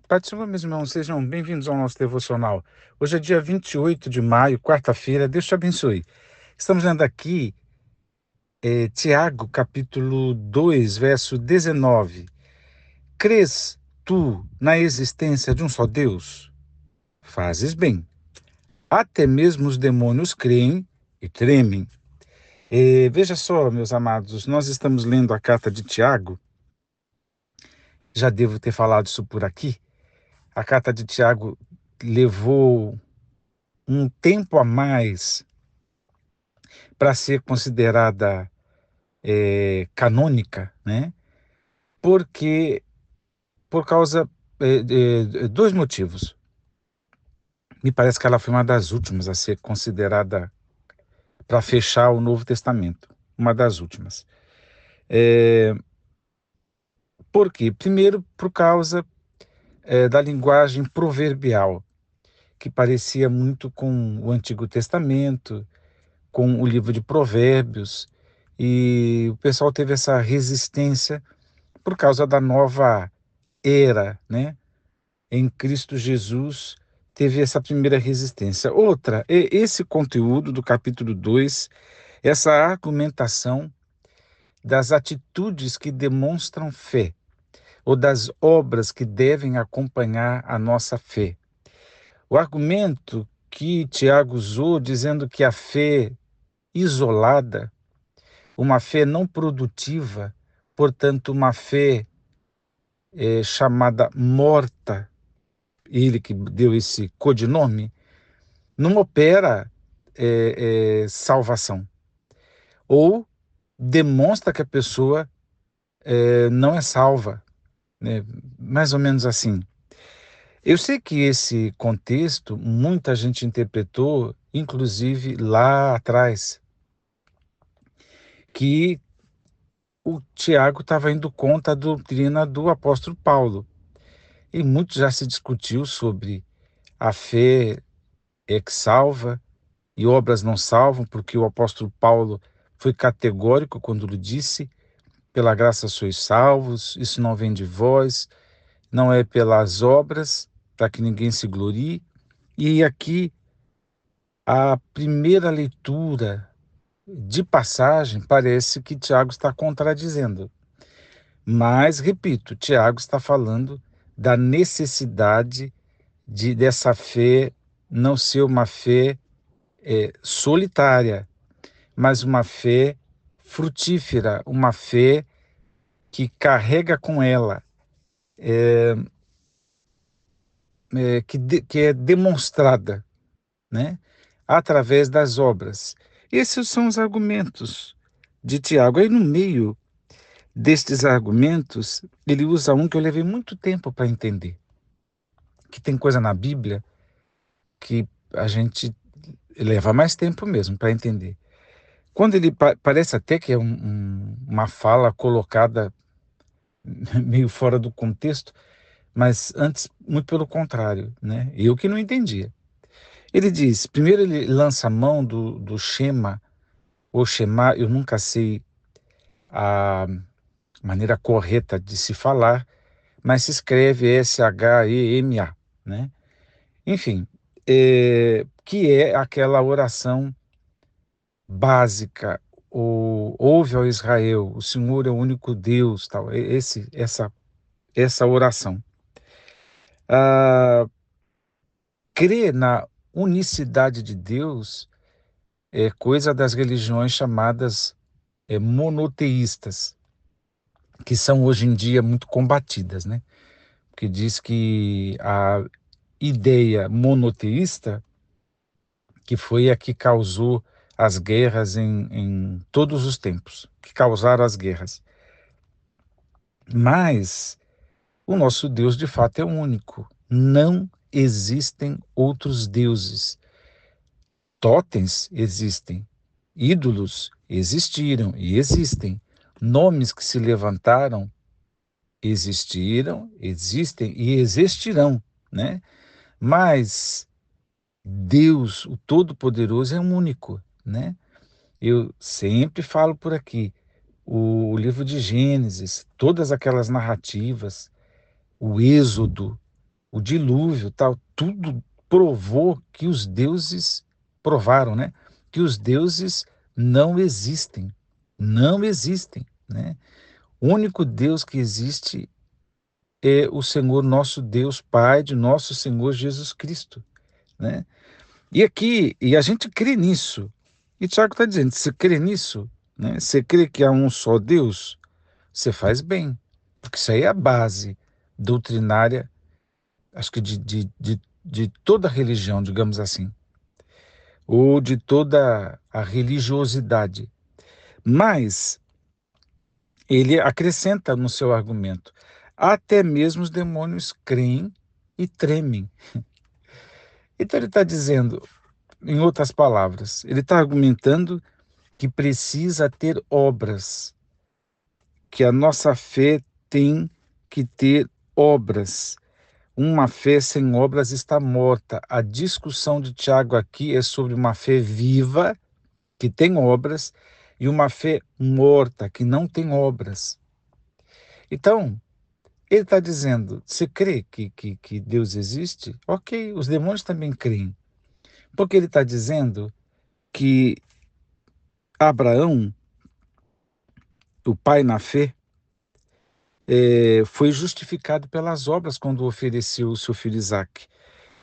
Pai do Senhor, meus irmãos, sejam bem-vindos ao nosso devocional. Hoje é dia 28 de maio, quarta-feira. Deus te abençoe. Estamos lendo aqui Tiago, capítulo 2, verso 19. Crês tu na existência de um só Deus? Fazes bem. Até mesmo os demônios creem e tremem. Veja só, meus amados, nós estamos lendo a carta de Tiago. Já devo ter falado isso por aqui. A carta de Tiago levou um tempo a mais para ser considerada canônica, né? Porque por causa de dois motivos. Me parece que ela foi uma das últimas a ser considerada para fechar o Novo Testamento, uma das últimas. Por quê? Primeiro, por causa da linguagem proverbial, que parecia muito com o Antigo Testamento, com o livro de Provérbios, e o pessoal teve essa resistência por causa da nova era, né? Em Cristo Jesus teve essa primeira resistência. Outra, esse conteúdo do capítulo 2, essa argumentação das atitudes que demonstram fé, ou das obras que devem acompanhar a nossa fé. O argumento que Tiago usou, dizendo que a fé isolada, uma fé não produtiva, portanto, uma fé chamada morta, ele que deu esse codinome, não opera salvação. Ou demonstra que a pessoa não é salva, né? Mais ou menos assim. Eu sei que esse contexto muita gente interpretou, inclusive lá atrás, que o Tiago estava indo contra a doutrina do apóstolo Paulo. E muito já se discutiu sobre a fé é que salva e obras não salvam, porque o apóstolo Paulo foi categórico quando lhe disse: pela graça sois salvos, isso não vem de vós, não é pelas obras, para que ninguém se glorie. E aqui a primeira leitura de passagem parece que Tiago está contradizendo. Mas, repito, Tiago está falando da necessidade dessa fé não ser uma fé solitária, mas uma fé frutífera, uma fé que carrega com ela, que é demonstrada, né, através das obras. Esses são os argumentos de Tiago. Aí no meio destes argumentos, ele usa um que eu levei muito tempo para entender, que tem coisa na Bíblia que a gente leva mais tempo mesmo para entender. Quando ele parece até que é uma fala colocada meio fora do contexto, mas antes, muito pelo contrário, né? Eu que não entendia. Ele diz, primeiro ele lança a mão do Shema, ou Shema, eu nunca sei a maneira correta de se falar, mas se escreve S-H-E-M-A, né? Enfim, que é aquela oração básica, ouve ao Israel, o Senhor é o único Deus, tal, essa oração. Crer na unicidade de Deus é coisa das religiões chamadas monoteístas, que são hoje em dia muito combatidas, né? Porque diz que a ideia monoteísta, que foi a que causou as guerras em todos os tempos, que causaram as guerras. Mas o nosso Deus de fato é único. Não existem outros deuses. Totens existem, ídolos existiram e existem, nomes que se levantaram existiram, existem e existirão, né? Mas Deus, o Todo-Poderoso, é um único, né? Eu sempre falo por aqui, o livro de Gênesis, todas aquelas narrativas, o Êxodo, o dilúvio, tal, tudo provou que os deuses provaram, né? Que os deuses não existem, não existem, né? O único Deus que existe é o Senhor nosso Deus, Pai de nosso Senhor Jesus Cristo, né? E a gente crê nisso. E Tiago está dizendo, você crê nisso, né? Você crê que há um só Deus, você faz bem, porque isso aí é a base doutrinária, acho que de toda religião, digamos assim, ou de toda a religiosidade. Mas ele acrescenta no seu argumento, até mesmo os demônios creem e tremem. Então ele está dizendo, em outras palavras, ele está argumentando que precisa ter obras, que a nossa fé tem que ter obras. Uma fé sem obras está morta. A discussão de Tiago aqui é sobre uma fé viva, que tem obras, e uma fé morta, que não tem obras. Então, ele está dizendo: você crê que Deus existe? Ok, os demônios também creem. Porque ele está dizendo que Abraão, o pai na fé, foi justificado pelas obras quando ofereceu o seu filho Isaque.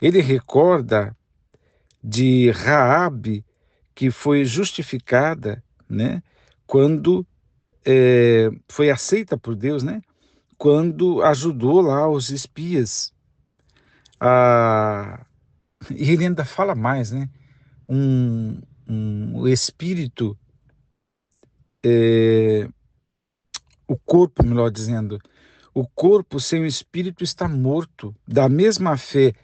Ele recorda de Raabe, que foi justificada, né, quando foi aceita por Deus, né, quando ajudou lá os espias. A... E ele ainda fala mais, né, o espírito, o corpo, melhor dizendo, o corpo sem o espírito está morto. Da mesma fé,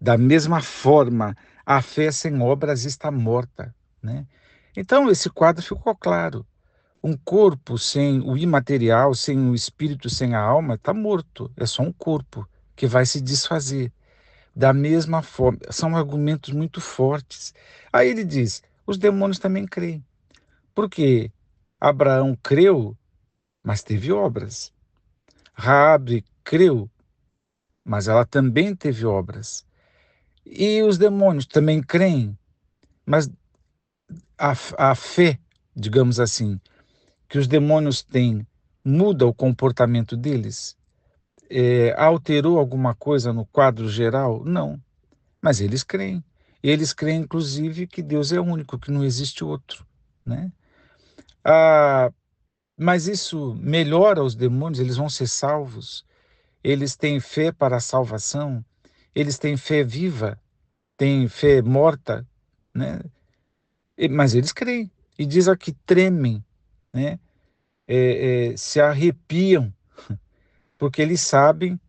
da mesma forma, a fé sem obras está morta, né? Então esse quadro ficou claro. Um corpo sem o imaterial, sem o espírito, sem a alma, está morto. É só um corpo que vai se desfazer. Da mesma forma, são argumentos muito fortes. Aí ele diz: os demônios também creem. Porque Abraão creu, mas teve obras. Raabe creu, mas ela também teve obras. E os demônios também creem, mas a fé, digamos assim, que os demônios têm muda o comportamento deles? Alterou alguma coisa no quadro geral? Não, mas eles creem. Eles creem, inclusive, que Deus é único, que não existe outro, né? Ah, mas isso melhora os demônios, eles vão ser salvos, eles têm fé para a salvação, eles têm fé viva, têm fé morta, né? Mas eles creem. E diz aqui, tremem, né? Se arrepiam, porque eles sabem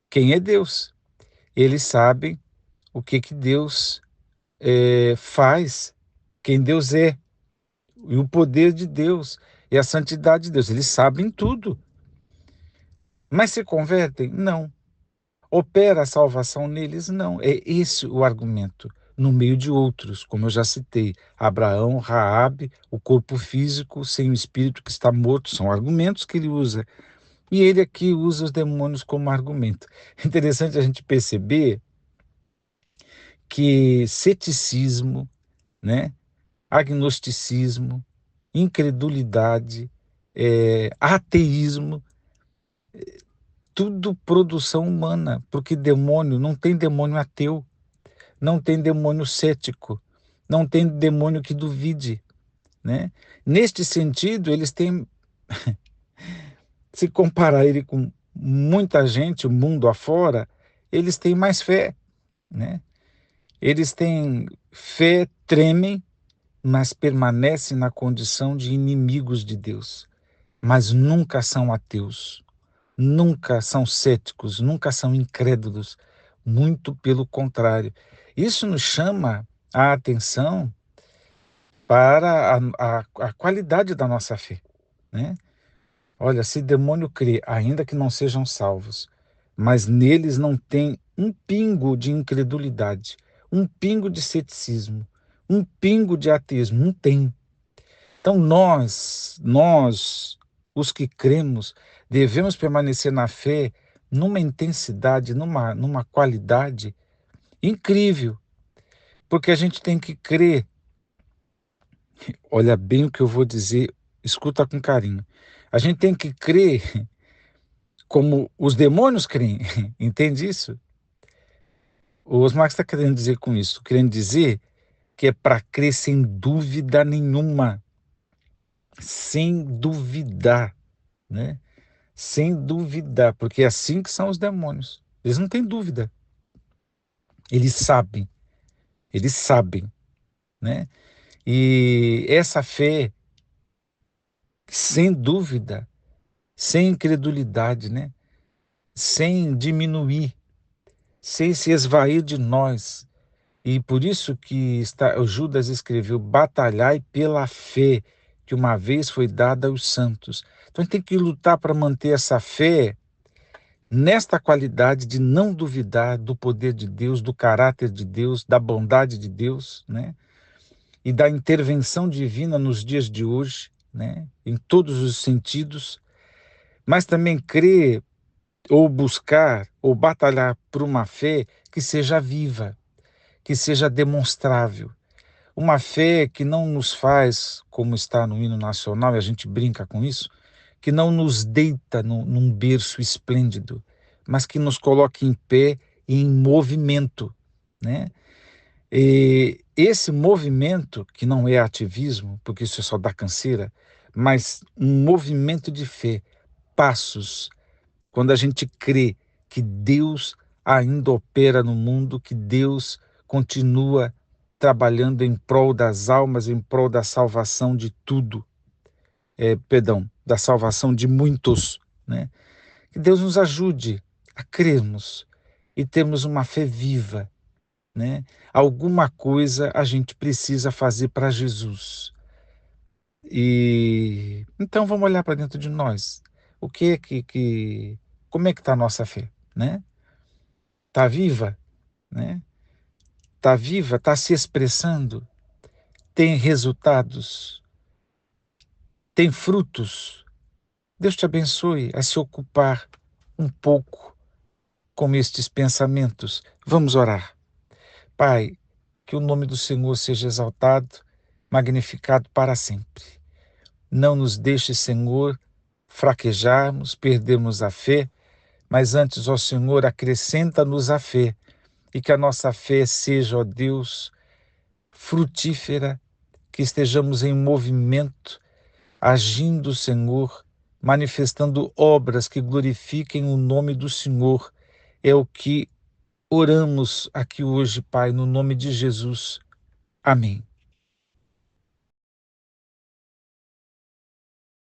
quem é Deus. Eles sabem o que Deus faz, quem Deus é, e o poder de Deus, e a santidade de Deus. Eles sabem tudo. Mas se convertem? Não. Opera a salvação neles? Não. É esse o argumento, no meio de outros, como eu já citei. Abraão, Raabe, o corpo físico sem o espírito que está morto, são argumentos que ele usa. E ele aqui usa os demônios como argumento. Interessante a gente perceber que ceticismo, né, agnosticismo, incredulidade, ateísmo, tudo produção humana, porque demônio, não tem demônio ateu, não tem demônio cético, não tem demônio que duvide, né? Neste sentido, eles têm, se comparar ele com muita gente, o mundo afora, eles têm mais fé, né? Eles têm fé, tremem, mas permanecem na condição de inimigos de Deus, mas nunca são ateus, nunca são céticos, nunca são incrédulos, muito pelo contrário. Isso nos chama a atenção para a qualidade da nossa fé, né? Olha, se demônio crê, ainda que não sejam salvos, mas neles não tem um pingo de incredulidade, um pingo de ceticismo, um pingo de ateísmo, não tem. Então nós, os que cremos, devemos permanecer na fé, numa intensidade, numa qualidade incrível, porque a gente tem que crer. Olha bem o que eu vou dizer, escuta com carinho. A gente tem que crer como os demônios creem, entende isso? O Osmar está querendo dizer com isso, querendo dizer que é para crer sem dúvida nenhuma, sem duvidar, né? Sem duvidar, porque é assim que são os demônios. Eles não têm dúvida. Eles sabem, né? E essa fé, sem dúvida, sem incredulidade, né? Sem diminuir, sem se esvair de nós. E por isso que o Judas escreveu: batalhai pela fé que uma vez foi dada aos santos. Então a gente tem que lutar para manter essa fé nesta qualidade de não duvidar do poder de Deus, do caráter de Deus, da bondade de Deus, né? E da intervenção divina nos dias de hoje, né? Em todos os sentidos, mas também crer ou buscar ou batalhar por uma fé que seja viva, que seja demonstrável. Uma fé que não nos faz, como está no hino nacional, e a gente brinca com isso, que não nos deita num berço esplêndido, mas que nos coloque em pé e em movimento, né? E esse movimento, que não é ativismo, porque isso é só da canseira, mas um movimento de fé, passos, quando a gente crê que Deus ainda opera no mundo, que Deus continua trabalhando em prol das almas, em prol da salvação de tudo, da salvação de muitos, né? Que Deus nos ajude a crermos e termos uma fé viva, né? Alguma coisa a gente precisa fazer para Jesus. E então vamos olhar para dentro de nós. O que é como é que está a nossa fé, né? Está viva, né? Está viva, está se expressando, tem resultados, tem frutos. Deus te abençoe a se ocupar um pouco com estes pensamentos. Vamos orar. Pai, que o nome do Senhor seja exaltado, magnificado para sempre. Não nos deixe, Senhor, fraquejarmos, perdermos a fé, mas antes, ó Senhor, acrescenta-nos a fé e que a nossa fé seja, ó Deus, frutífera, que estejamos em movimento, agindo, Senhor, manifestando obras que glorifiquem o nome do Senhor. É o que oramos aqui hoje, Pai, no nome de Jesus. Amém.